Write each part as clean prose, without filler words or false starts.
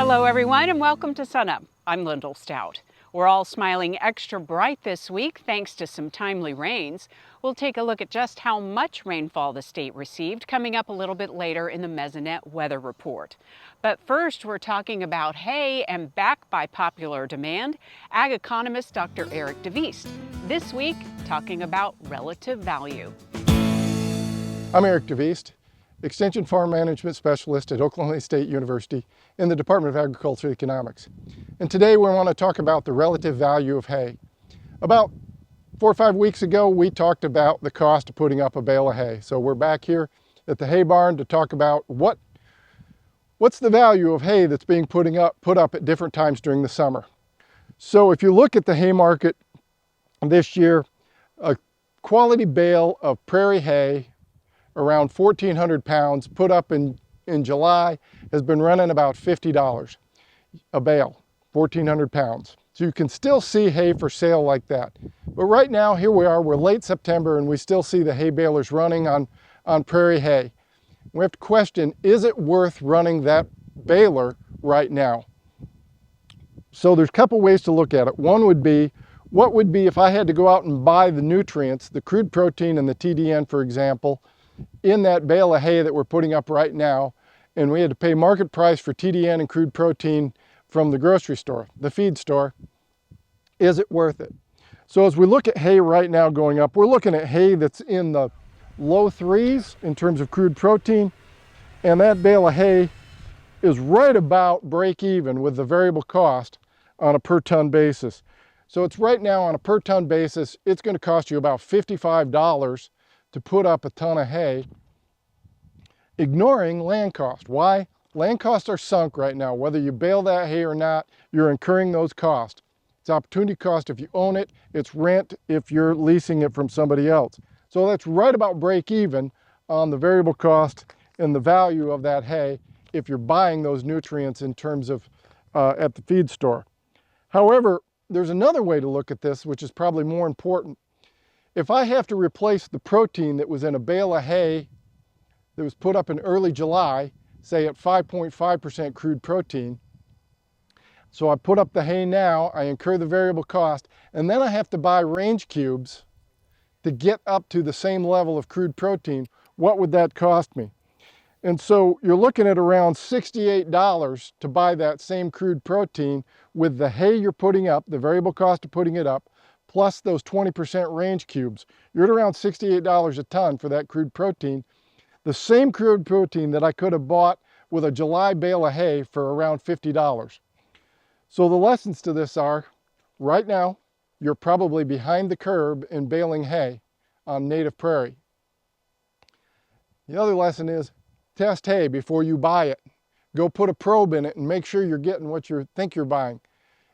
Hello everyone and welcome to SUNUP. I'm Lyndall Stout. We're all smiling extra bright this week thanks to some timely rains. We'll take a look at just how much rainfall the state received coming up a little bit later in the Mesonet weather report. But first we're talking about hay, and back by popular demand, ag economist Dr. DeVuyst. This week talking about relative value. I'm DeVuyst, Extension Farm Management Specialist at Oklahoma State University in the Department of Agriculture and Economics. And today we want to talk about the relative value of hay. About 4 or 5 weeks ago, we talked about the cost of putting up a bale of hay. So we're back here at the hay barn to talk about what's the value of hay that's being put up at different times during the summer. So if you look at the hay market this year, a quality bale of prairie hay, around 1,400 pounds, put up in July, has been running about $50 a bale, 1,400 pounds. So you can still see hay for sale like that. But right now, here we are, we're late September, and we still see the hay balers running on prairie hay. We have to question, is it worth running that baler right now? So there's a couple ways to look at it. One would be, what would be if I had to go out and buy the nutrients, the crude protein and the TDN, for example, in that bale of hay that we're putting up right now, and we had to pay market price for TDN and crude protein from the grocery store, the feed store, is it worth it? So as we look at hay right now going up, we're looking at hay that's in the low 3s in terms of crude protein, and that bale of hay is right about break even with the variable cost on a per ton basis. So it's right now on a per ton basis, it's going to cost you about $55 to put up a ton of hay, ignoring land cost. Why? Land costs are sunk right now. Whether you bale that hay or not, you're incurring those costs. It's opportunity cost if you own it, it's rent if you're leasing it from somebody else. So that's right about break even on the variable cost and the value of that hay if you're buying those nutrients in terms of at the feed store. However, there's another way to look at this, which is probably more important. If I have to replace the protein that was in a bale of hay that was put up in early July, say at 5.5% crude protein, so I put up the hay now, I incur the variable cost, and then I have to buy range cubes to get up to the same level of crude protein, what would that cost me? And so you're looking at around $68 to buy that same crude protein with the hay you're putting up, the variable cost of putting it up, plus those 20% range cubes. You're at around $68 a ton for that crude protein. The same crude protein that I could have bought with a July bale of hay for around $50. So the lessons to this are, right now, you're probably behind the curve in baling hay on native prairie. The other lesson is, test hay before you buy it. Go put a probe in it and make sure you're getting what you think you're buying.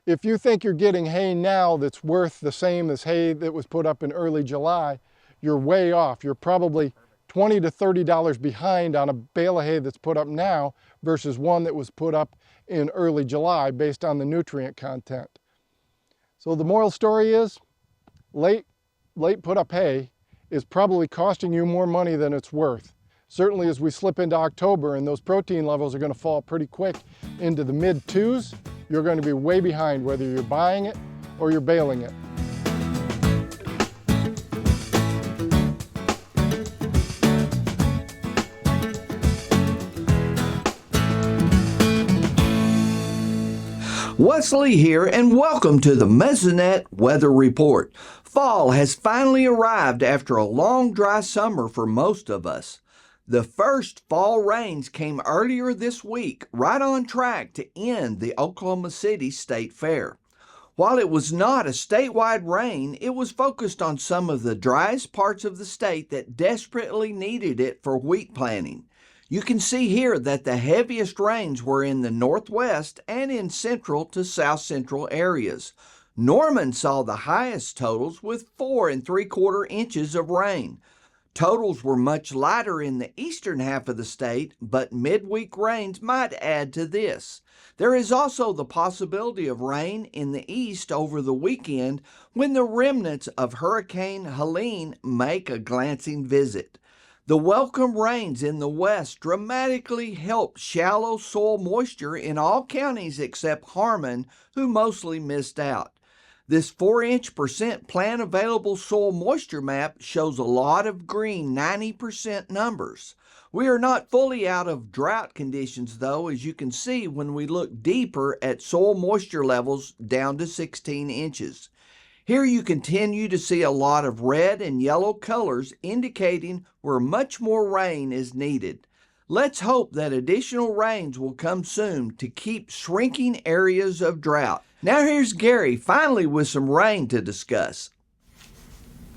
If you think you're getting hay now that's worth the same as hay that was put up in early July, you're way off. You're probably $20 to $30 behind on a bale of hay that's put up now versus one that was put up in early July based on the nutrient content. So the moral story is, late put up hay is probably costing you more money than it's worth. Certainly as we slip into October and those protein levels are going to fall pretty quick into the mid 2s, you're going to be way behind whether you're buying it or you're baling it. Wes Lee here, and welcome to the Mesonet Weather Report. Fall has finally arrived after a long, dry summer for most of us. The first fall rains came earlier this week, right on track to end the Oklahoma City State Fair. While it was not a statewide rain, it was focused on some of the driest parts of the state that desperately needed it for wheat planting. You can see here that the heaviest rains were in the northwest and in central to south central areas. Norman saw the highest totals with 4 3/4 inches of rain. Totals were much lighter in the eastern half of the state, but midweek rains might add to this. There is also the possibility of rain in the east over the weekend when the remnants of Hurricane Helene make a glancing visit. The welcome rains in the west dramatically helped shallow soil moisture in all counties except Harmon, who mostly missed out. This 4-inch plant available soil moisture map shows a lot of green 90% numbers. We are not fully out of drought conditions though, as you can see when we look deeper at soil moisture levels down to 16 inches. Here you continue to see a lot of red and yellow colors indicating where much more rain is needed. Let's hope that additional rains will come soon to keep shrinking areas of drought. Now here's Gary, finally with some rain to discuss.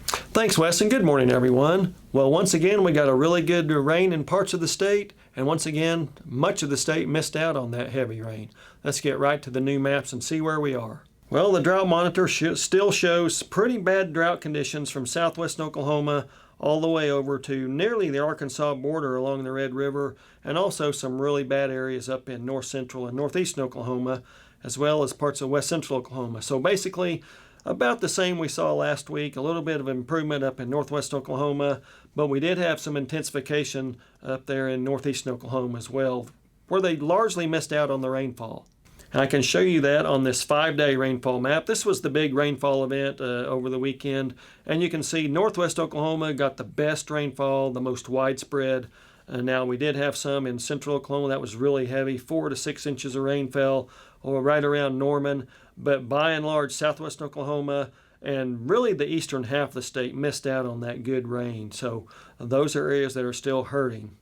Thanks, Wes, and good morning, everyone. Well, once again, we got a really good rain in parts of the state, and once again, much of the state missed out on that heavy rain. Let's get right to the new maps and see where we are. Well, the drought monitor still shows pretty bad drought conditions from southwest Oklahoma all the way over to nearly the Arkansas border along the Red River, and also some really bad areas up in north central and northeastern Oklahoma, as well as parts of west central Oklahoma. So basically, about the same we saw last week, a little bit of improvement up in northwest Oklahoma, but we did have some intensification up there in northeastern Oklahoma as well, where they largely missed out on the rainfall. And I can show you that on this 5-day rainfall map. This was the big rainfall event over the weekend. And you can see northwest Oklahoma got the best rainfall, the most widespread. Now we did have some in central Oklahoma that was really heavy. 4 to 6 inches of rain fell right around Norman. But by and large, southwest Oklahoma and really the eastern half of the state missed out on that good rain. So those are areas that are still hurting.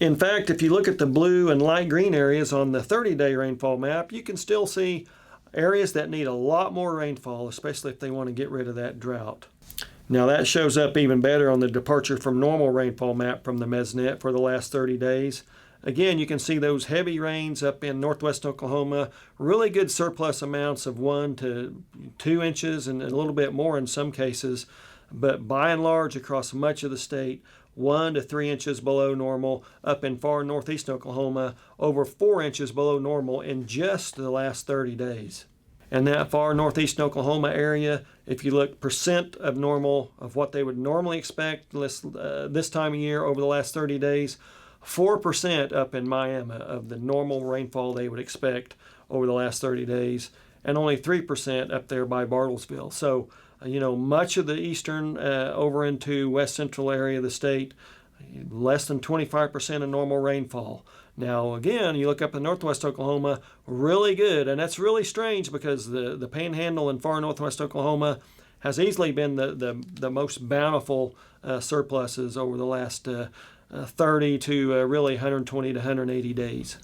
In fact, if you look at the blue and light green areas on the 30-day rainfall map, you can still see areas that need a lot more rainfall, especially if they want to get rid of that drought. Now that shows up even better on the departure from normal rainfall map from the Mesonet for the last 30 days. Again, you can see those heavy rains up in northwest Oklahoma, really good surplus amounts of 1 to 2 inches and a little bit more in some cases, but by and large across much of the state, 1 to 3 inches below normal. Up in far northeast Oklahoma, over 4 inches below normal in just the last 30 days. And that far northeast Oklahoma area, if you look percent of normal, of what they would normally expect this time of year over the last 30 days, 4% up in Miami of the normal rainfall they would expect over the last 30 days, and only 3% up there by Bartlesville. So much of the eastern over into west central area of the state, less than 25% of normal rainfall. Now, again, you look up in northwest Oklahoma, really good, and that's really strange because the panhandle in far northwest Oklahoma has easily been the most bountiful surpluses over the last 30 to really 120 to 180 days.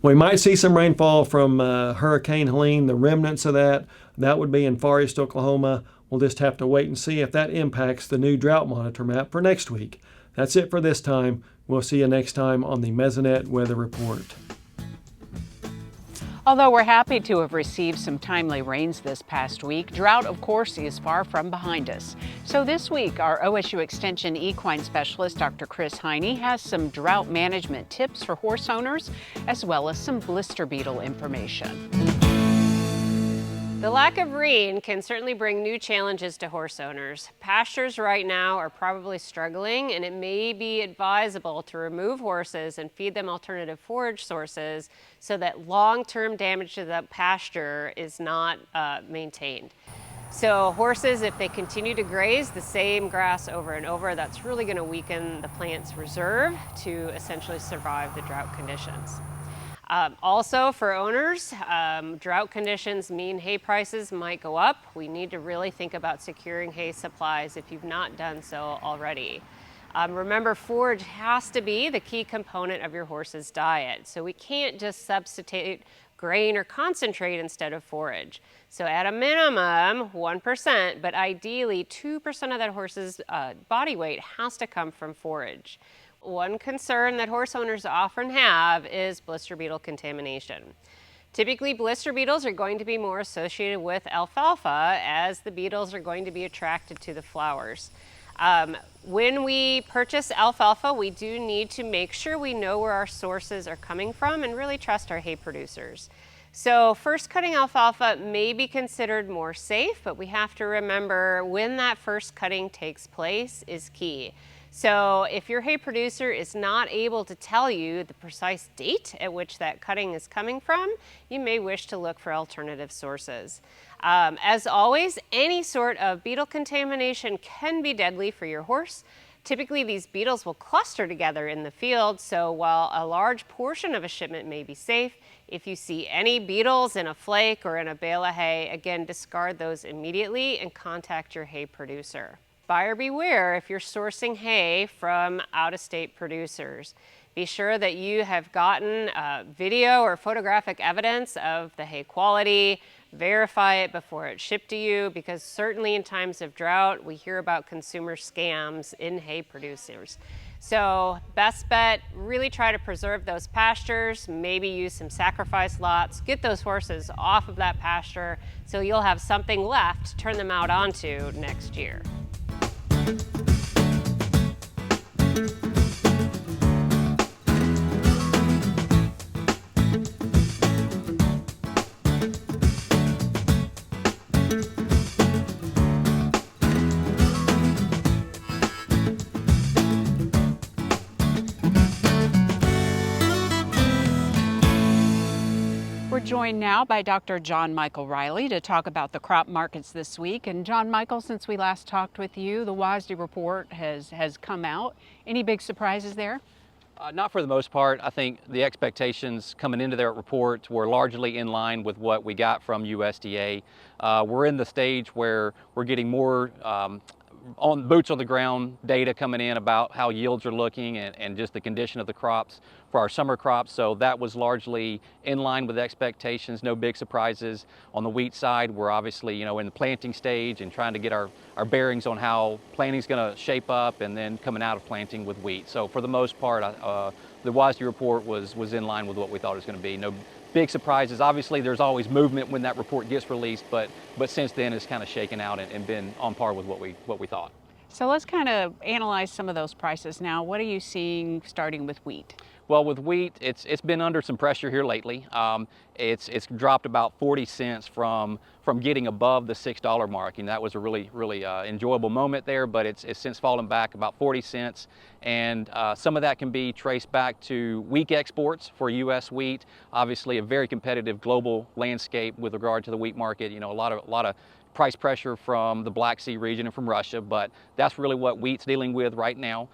We might see some rainfall from Hurricane Helene, the remnants of that. That would be in far east Oklahoma. We'll just have to wait and see if that impacts the new drought monitor map for next week. That's it for this time. We'll see you next time on the Mesonet Weather Report. Although we're happy to have received some timely rains this past week, drought, of course, is far from behind us. So this week, our OSU Extension equine specialist, Dr. Kris Hiney, has some drought management tips for horse owners, as well as some blister beetle information. The lack of rain can certainly bring new challenges to horse owners. Pastures right now are probably struggling, and it may be advisable to remove horses and feed them alternative forage sources so that long-term damage to the pasture is not maintained. So horses, if they continue to graze the same grass over and over, that's really going to weaken the plant's reserve to essentially survive the drought conditions. Also for owners, drought conditions mean hay prices might go up. We need to really think about securing hay supplies if you've not done so already. Remember, forage has to be the key component of your horse's diet. So we can't just substitute grain or concentrate instead of forage. So at a minimum, 1%, but ideally 2% of that horse's body weight has to come from forage. One concern that horse owners often have is blister beetle contamination. Typically, blister beetles are going to be more associated with alfalfa, as the beetles are going to be attracted to the flowers. When we purchase alfalfa, we do need to make sure we know where our sources are coming from and really trust our hay producers. So first cutting alfalfa may be considered more safe, but we have to remember when that first cutting takes place is key. So if your hay producer is not able to tell you the precise date at which that cutting is coming from, you may wish to look for alternative sources. As always, any sort of beetle contamination can be deadly for your horse. Typically, these beetles will cluster together in the field, so while a large portion of a shipment may be safe, if you see any beetles in a flake or in a bale of hay, again, discard those immediately and contact your hay producer. Buyer beware if you're sourcing hay from out-of-state producers. Be sure that you have gotten video or photographic evidence of the hay quality. Verify it before it's shipped to you, because certainly in times of drought, we hear about consumer scams in hay producers. So best bet, really try to preserve those pastures, maybe use some sacrifice lots, get those horses off of that pasture so you'll have something left to turn them out onto next year. We're joined now by Dr. John Michael Riley to talk about the crop markets this week. And John Michael, since we last talked with you, the WASDE report has come out. Any big surprises there? Not for the most part. I think the expectations coming into their report were largely in line with what we got from USDA. We're in the stage where we're getting more on boots on the ground data coming in about how yields are looking and just the condition of the crops for our summer crops. So that was largely in line with expectations, no big surprises. On the wheat side, we're obviously, in the planting stage and trying to get our bearings on how planting's gonna shape up and then coming out of planting with wheat. So for the most part, the WASDE report was in line with what we thought it was gonna be. No big surprises. Obviously, there's always movement when that report gets released, but since then it's kind of shaken out and been on par with what we thought. So let's kind of analyze some of those prices now. What are you seeing starting with wheat? Well, with wheat, it's been under some pressure here lately. It's dropped about 40 cents from getting above the $6 mark, and that was a really enjoyable moment there. But it's since fallen back about 40 cents, and some of that can be traced back to weak exports for U.S. wheat. Obviously, a very competitive global landscape with regard to the wheat market. A lot of price pressure from the Black Sea region and from Russia, but that's really what wheat's dealing with right now.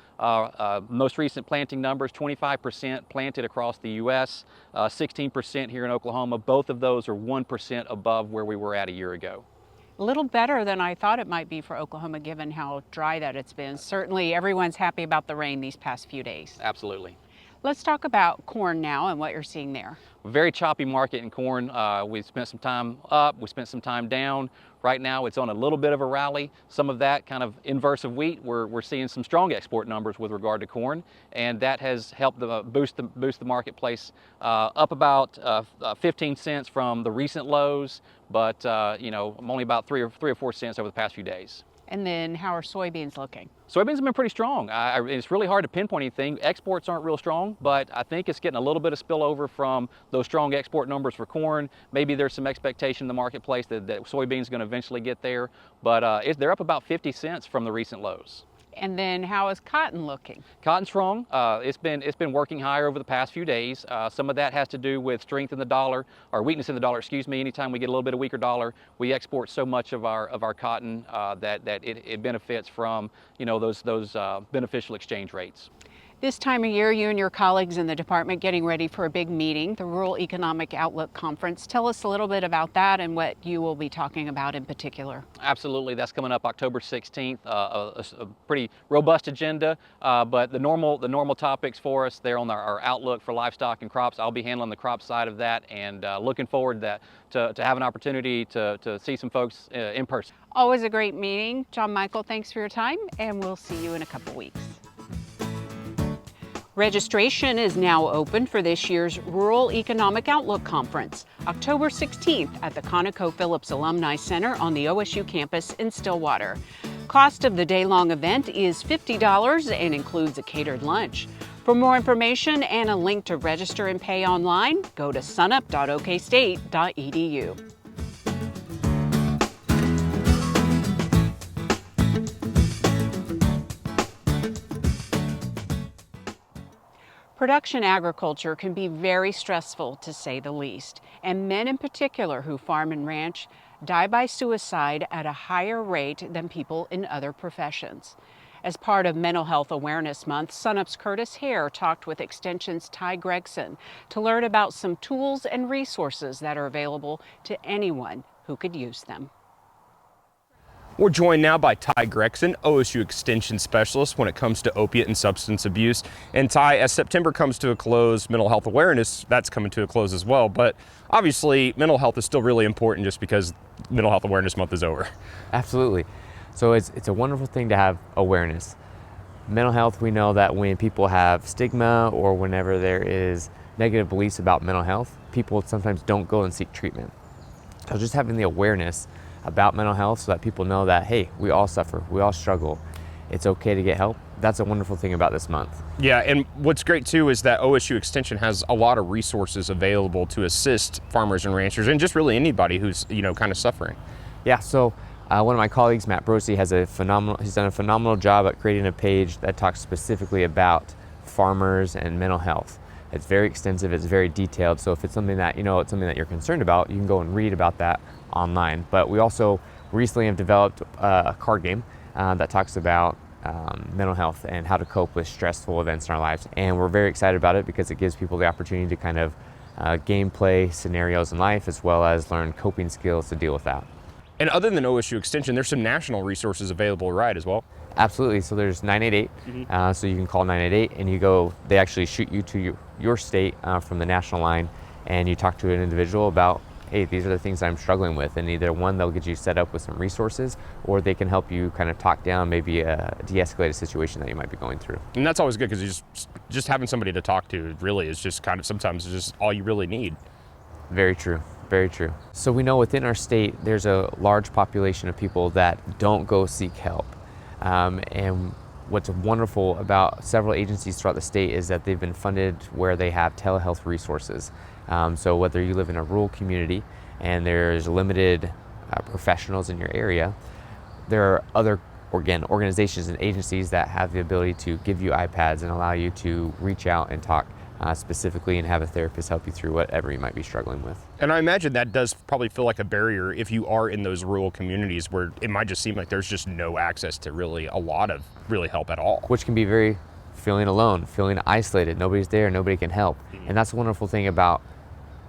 Most recent planting numbers, 25% planted across the U.S., 16% here in Oklahoma. Both of those are 1% above where we were at a year ago. A little better than I thought it might be for Oklahoma, given how dry that it's been. Certainly everyone's happy about the rain these past few days. Absolutely. Let's talk about corn now and what you're seeing there. Very choppy market in corn. We spent some time up, we spent some time down. Right now it's on a little bit of a rally. Some of that kind of inverse of wheat. We're seeing some strong export numbers with regard to corn, and that has helped boost the marketplace up about 15 cents from the recent lows, but only about 3 or 4 cents over the past few days. And then how are soybeans looking? Soybeans have been pretty strong. It's really hard to pinpoint anything. Exports aren't real strong, but I think it's getting a little bit of spillover from those strong export numbers for corn. Maybe there's some expectation in the marketplace that soybeans is going to eventually get there, but they're up about 50 cents from the recent lows. And then how is cotton looking? Cotton's strong. It's been working higher over the past few days. Some of that has to do with strength in the dollar, or weakness in the dollar, excuse me. Anytime we get a little bit of weaker dollar, we export so much of our cotton that it benefits from those beneficial exchange rates. This time of year, you and your colleagues in the department getting ready for a big meeting, the Rural Economic Outlook Conference. Tell us a little bit about that and what you will be talking about in particular. Absolutely, that's coming up October 16th. A pretty robust agenda, but the normal topics for us there on our outlook for livestock and crops. I'll be handling the crop side of that, and looking forward to have an opportunity to see some folks in person. Always a great meeting. John Michael, thanks for your time, and we'll see you in a couple weeks. Registration is now open for this year's Rural Economic Outlook Conference, October 16th at the ConocoPhillips Alumni Center on the OSU campus in Stillwater. Cost of the day-long event is $50 and includes a catered lunch. For more information and a link to register and pay online, go to sunup.okstate.edu. Production agriculture can be very stressful, to say the least, and men in particular who farm and ranch die by suicide at a higher rate than people in other professions. As part of Mental Health Awareness Month, SUNUP's Curtis Hare talked with Extension's Ty Gregson to learn about some tools and resources that are available to anyone who could use them. We're joined now by Ty Gregson, OSU Extension Specialist when it comes to opiate and substance abuse. And Ty, as September comes to a close, mental health awareness, that's coming to a close as well. But obviously, mental health is still really important just because Mental Health Awareness Month is over. Absolutely. So it's a wonderful thing to have awareness. Mental health, we know that when people have stigma or whenever there is negative beliefs about mental health, people sometimes don't go and seek treatment. So just having the awareness about mental health so that people know that, hey, we all suffer, we all struggle, it's okay to get help. That's a wonderful thing about this month. Yeah, and what's great too is that OSU Extension has a lot of resources available to assist farmers and ranchers and just really anybody who's, kind of suffering. Yeah, so one of my colleagues, Matt Brosey, he's done a phenomenal job at creating a page that talks specifically about farmers and mental health. It's very extensive, it's very detailed, so if it's something that, it's something that you're concerned about, you can go and read about that online. But we also recently have developed a card game that talks about mental health and how to cope with stressful events in our lives. And we're very excited about it because it gives people the opportunity to kind of gameplay scenarios in life as well as learn coping skills to deal with that. And other than OSU Extension, there's some national resources available, right, as well? Absolutely. So there's 988. So you can call 988 and they actually shoot you to your state from the national line, and you talk to an individual about, hey, these are the things I'm struggling with, and either one, they'll get you set up with some resources, or they can help you kind of talk down maybe a de-escalated situation that you might be going through. And that's always good because just having somebody to talk to really is just kind of sometimes just all you really need. Very true. Very true. So we know within our state there's a large population of people that don't go seek help. And what's wonderful about several agencies throughout the state is that they've been funded where they have telehealth resources. So whether you live in a rural community and there's limited professionals in your area, there are other organizations and agencies that have the ability to give you iPads and allow you to reach out and talk specifically and have a therapist help you through whatever you might be struggling with. And I imagine that does probably feel like a barrier if you are in those rural communities where it might just seem like there's just no access to really a lot of really help at all. Which can be very feeling alone, feeling isolated, nobody's there, nobody can help. And that's the wonderful thing about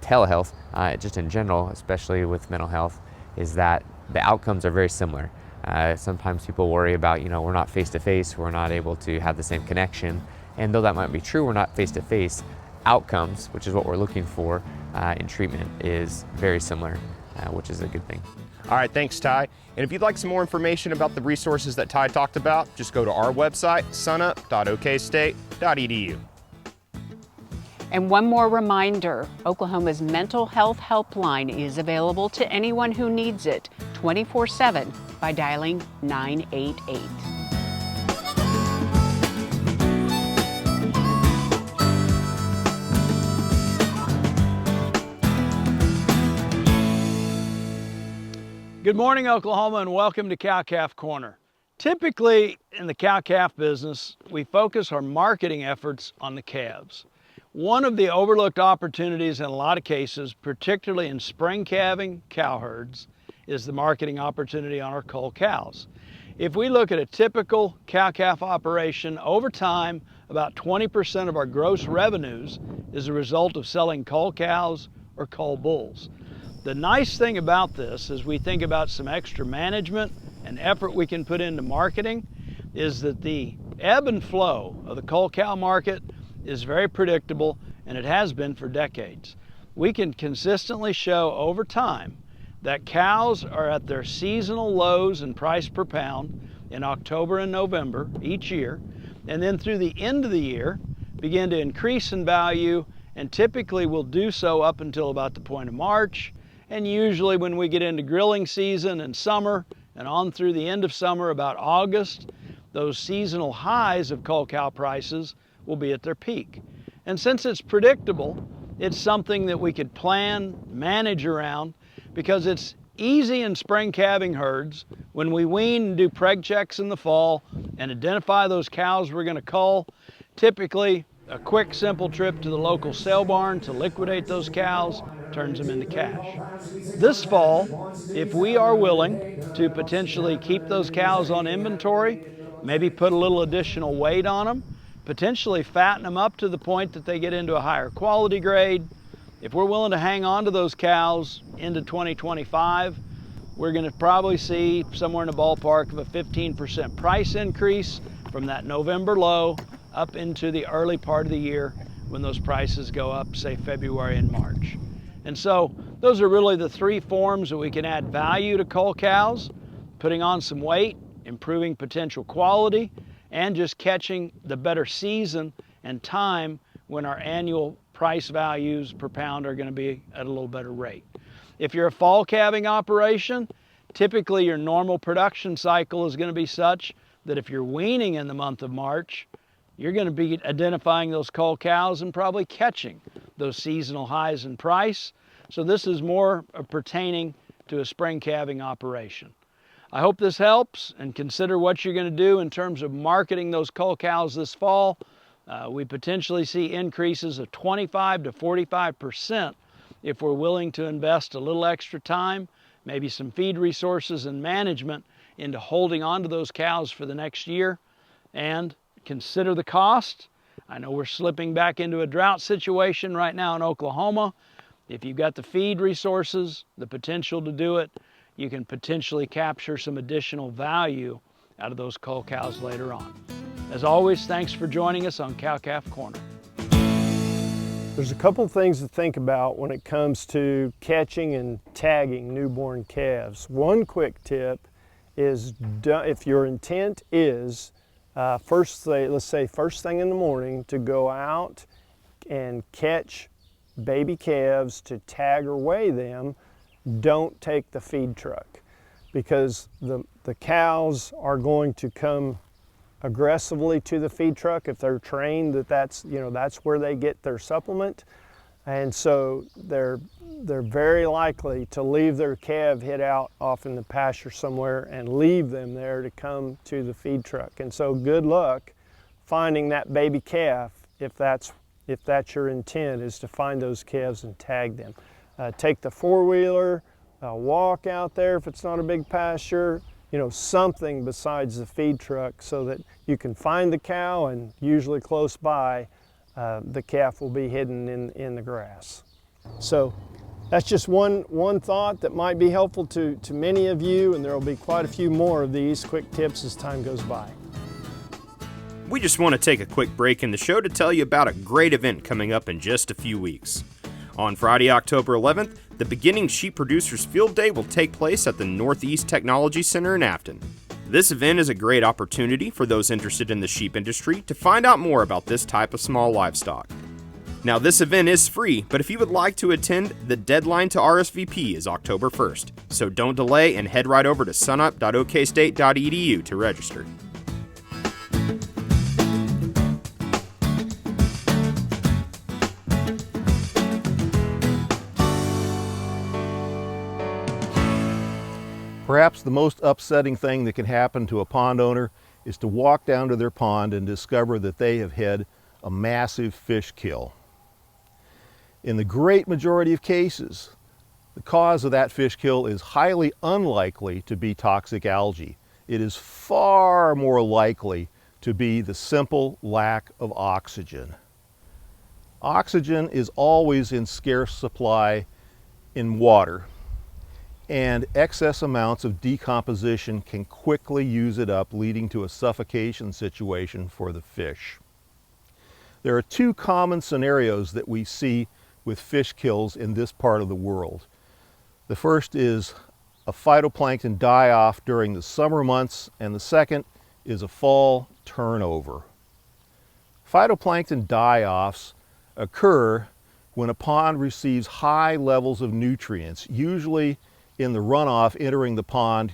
telehealth, just in general, especially with mental health, is that the outcomes are very similar. Sometimes people worry about, we're not face-to-face, we're not able to have the same connection. And though that might be true, we're not face-to-face, outcomes, which is what we're looking for in treatment, is very similar, which is a good thing. All right, thanks, Ty. And if you'd like some more information about the resources that Ty talked about, just go to our website, sunup.okstate.edu. And one more reminder, Oklahoma's mental health helpline is available to anyone who needs it 24/7 by dialing 988. Good morning, Oklahoma, and welcome to Cow-Calf Corner. Typically, in the cow-calf business, we focus our marketing efforts on the calves. One of the overlooked opportunities in a lot of cases, particularly in spring calving cow herds, is the marketing opportunity on our cull cows. If we look at a typical cow-calf operation, over time, about 20% of our gross revenues is a result of selling cull cows or cull bulls. The nice thing about this, as we think about some extra management and effort we can put into marketing, is that the ebb and flow of the cull cow market is very predictable, and it has been for decades. We can consistently show over time that cows are at their seasonal lows in price per pound in October and November each year, and then through the end of the year begin to increase in value, and typically will do so up until about the point of March. And usually when we get into grilling season and summer and on through the end of summer, about August, those seasonal highs of cull cow prices will be at their peak. And since it's predictable, it's something that we could plan, manage around, because it's easy in spring calving herds when we wean and do preg checks in the fall and identify those cows we're going to cull. Typically, a quick, simple trip to the local sale barn to liquidate those cows turns them into cash. This fall, if we are willing to potentially keep those cows on inventory, maybe put a little additional weight on them, potentially fatten them up to the point that they get into a higher quality grade, if we're willing to hang on to those cows into 2025, we're going to probably see somewhere in the ballpark of a 15% price increase from that November low up into the early part of the year when those prices go up, say February and March. And so those are really the three forms that we can add value to cull cows: putting on some weight, improving potential quality, and just catching the better season and time when our annual price values per pound are going to be at a little better rate. If you're a fall calving operation, typically your normal production cycle is going to be such that if you're weaning in the month of March, you're going to be identifying those cull cows and probably catching those seasonal highs in price. So this is more pertaining to a spring calving operation. I hope this helps, and consider what you're going to do in terms of marketing those cull cows this fall. We potentially see increases of 25 to 45% if we're willing to invest a little extra time, maybe some feed resources and management into holding on to those cows for the next year. And consider the cost. I know we're slipping back into a drought situation right now in Oklahoma. If you've got the feed resources, the potential to do it, you can potentially capture some additional value out of those cull cows later on. As always, thanks for joining us on Cow-Calf Corner. There's a couple of things to think about when it comes to catching and tagging newborn calves. One quick tip is, if your intent is let's say first thing in the morning, to go out and catch baby calves to tag or weigh them, don't take the feed truck, because the cows are going to come aggressively to the feed truck if they're trained that's where they get their supplement. And so they're very likely to leave their calf hid out off in the pasture somewhere and leave them there to come to the feed truck. And so good luck finding that baby calf if that's your intent, is to find those calves and tag them. Take the four-wheeler, walk out there if it's not a big pasture, something besides the feed truck, so that you can find the cow, and usually close by the calf will be hidden in the grass. So that's just one thought that might be helpful to many of you, and there will be quite a few more of these quick tips as time goes by. We just want to take a quick break in the show to tell you about a great event coming up in just a few weeks. On Friday, October 11th, the Beginning Sheep Producers Field Day will take place at the Northeast Technology Center in Afton. This event is a great opportunity for those interested in the sheep industry to find out more about this type of small livestock. Now, this event is free, but if you would like to attend, the deadline to RSVP is October 1st. So don't delay and head right over to sunup.okstate.edu to register. Perhaps the most upsetting thing that can happen to a pond owner is to walk down to their pond and discover that they have had a massive fish kill. In the great majority of cases, the cause of that fish kill is highly unlikely to be toxic algae. It is far more likely to be the simple lack of oxygen. Oxygen is always in scarce supply in water, and excess amounts of decomposition can quickly use it up, leading to a suffocation situation for the fish. There are two common scenarios that we see with fish kills in this part of the world. The first is a phytoplankton die-off during the summer months, and the second is a fall turnover. Phytoplankton die-offs occur when a pond receives high levels of nutrients, usually in the runoff entering the pond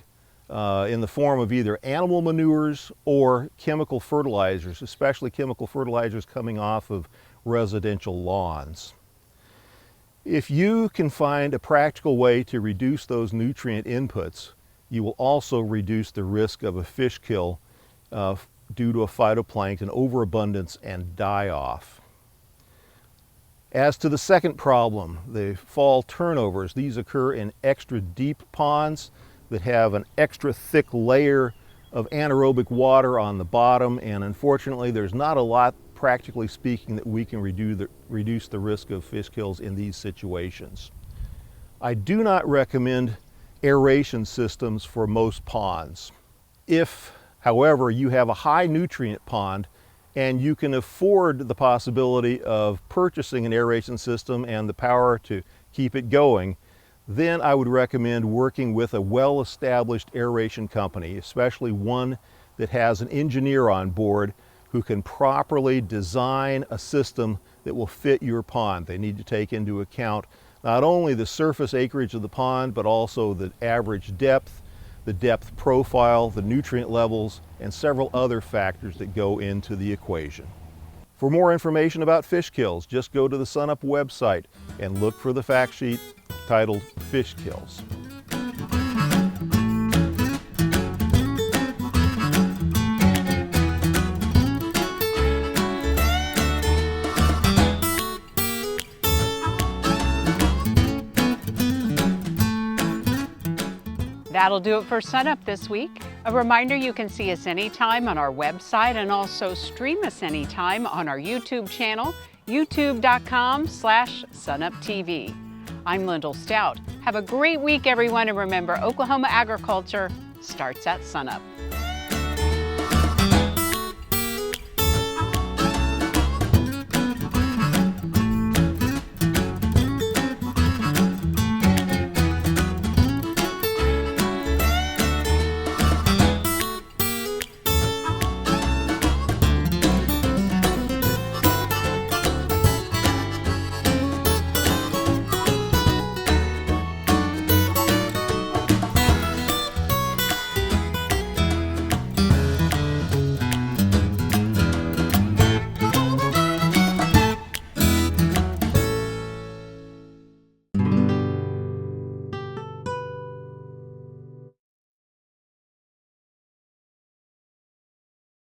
in the form of either animal manures or chemical fertilizers, especially chemical fertilizers coming off of residential lawns. If you can find a practical way to reduce those nutrient inputs, you will also reduce the risk of a fish kill due to a phytoplankton overabundance and die-off. As to the second problem, the fall turnovers, these occur in extra deep ponds that have an extra thick layer of anaerobic water on the bottom, and unfortunately there's not a lot, practically speaking, that we can reduce the risk of fish kills in these situations. I do not recommend aeration systems for most ponds. If, however, you have a high nutrient pond and you can afford the possibility of purchasing an aeration system and the power to keep it going, then I would recommend working with a well-established aeration company, especially one that has an engineer on board who can properly design a system that will fit your pond. They need to take into account not only the surface acreage of the pond, but also the average depth, the depth profile, the nutrient levels, and several other factors that go into the equation. For more information about fish kills, just go to the SUNUP website and look for the fact sheet titled Fish Kills. That'll do it for SUNUP this week. A reminder, you can see us anytime on our website and also stream us anytime on our YouTube channel, youtube.com/SUNUPTV. I'm Lyndall Stout. Have a great week, everyone, and remember, Oklahoma agriculture starts at SUNUP.